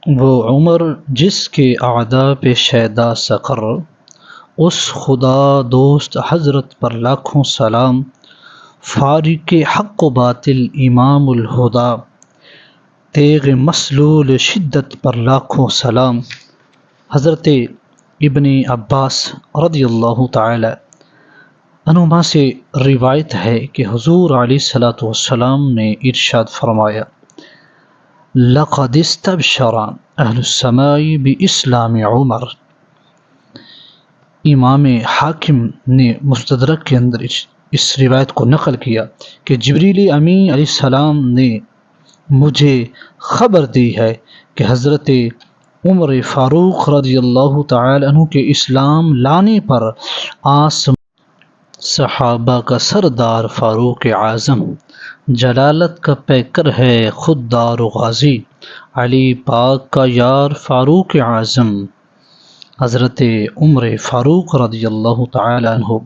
وہ عمر جس کے اعداء پہ شیدا سقر، اس خدا دوست حضرت پر لاکھوں سلام، فارق حق و باطل امام الہدا، تیغ مسلول شدت پر لاکھوں سلام۔ حضرت ابن عباس رضی اللہ تعالی عنہما سے روایت ہے کہ حضور علیہ الصلاۃ والسلام نے ارشاد فرمایا: لقد استبشر اہل السماء باسلام عمر۔ امام حاکم نے مستدرک کے اندر اس روایت کو نقل کیا کہ جبریل امین علیہ السلام نے مجھے خبر دی ہے کہ حضرت عمر فاروق رضی اللہ تعالی عنہ کے اسلام لانے پر صحابہ کا سردار فاروق اعظم، جلالت کا پیکر ہے خود دار و غازی، علی پاک کا یار فاروق اعظم حضرت عمر فاروق رضی اللہ تعالی عنہ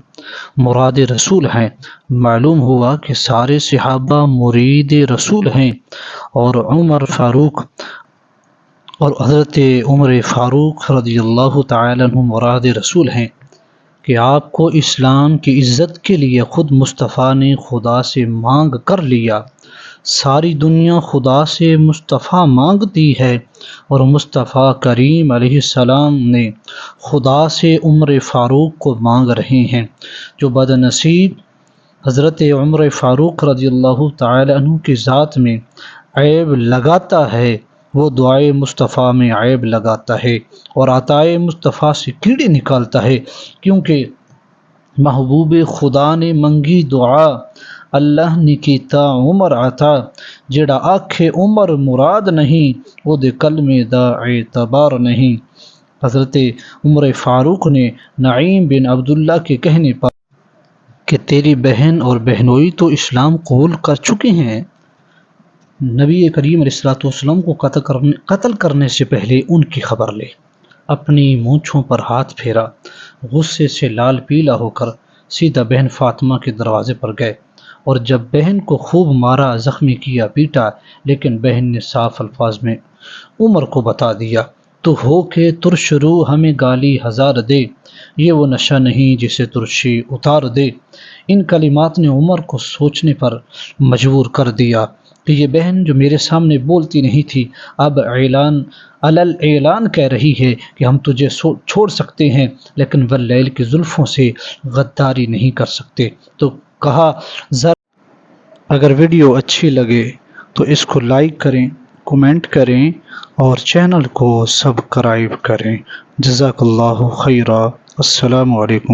مراد رسول ہیں۔ معلوم ہوا کہ سارے صحابہ مرید رسول ہیں اور حضرت عمر فاروق رضی اللہ تعالی عنہ مراد رسول ہیں کہ آپ کو اسلام کی عزت کے لیے خود مصطفیٰ نے خدا سے مانگ کر لیا۔ ساری دنیا خدا سے مصطفیٰ مانگتی ہے اور مصطفیٰ کریم علیہ السلام نے خدا سے عمر فاروق کو مانگ رہے ہیں۔ جو بد نصیب حضرت عمر فاروق رضی اللہ تعالی عنہ کی ذات میں عیب لگاتا ہے، وہ دعائے مصطفیٰ میں عیب لگاتا ہے اور عطائے مصطفیٰ سے کیڑے نکالتا ہے، کیونکہ محبوب خدا نے منگی دعا، اللہ نے کیتا عمر عطا، جڑا آکھے عمر مراد نہیں، وہ دے کلمے دا اعتبار نہیں۔ حضرت عمر فاروق نے نعیم بن عبداللہ کے کہنے پر کہ تیری بہن اور بہنوئی تو اسلام قبول کر چکے ہیں، نبی کریم علیہ السلام کو قتل کرنے سے پہلے ان کی خبر لے، اپنی مونچھوں پر ہاتھ پھیرا، غصے سے لال پیلا ہو کر سیدھا بہن فاطمہ کے دروازے پر گئے، اور جب بہن کو خوب مارا، زخمی کیا، پیٹا، لیکن بہن نے صاف الفاظ میں عمر کو بتا دیا: تو ہو کے ترش رو ہمیں گالی ہزار دے، یہ وہ نشہ نہیں جسے ترشی اتار دے۔ ان کلمات نے عمر کو سوچنے پر مجبور کر دیا کہ یہ بہن جو میرے سامنے بولتی نہیں تھی، اب اعلان کہہ رہی ہے کہ ہم تجھے چھوڑ سکتے ہیں لیکن واللیل کی زلفوں سے غداری نہیں کر سکتے۔ تو کہا اگر ویڈیو اچھی لگے تو اس کو لائک کریں، کومنٹ کریں اور چینل کو سبسکرائب کریں۔ جزاک اللہ خیرا۔ السلام علیکم۔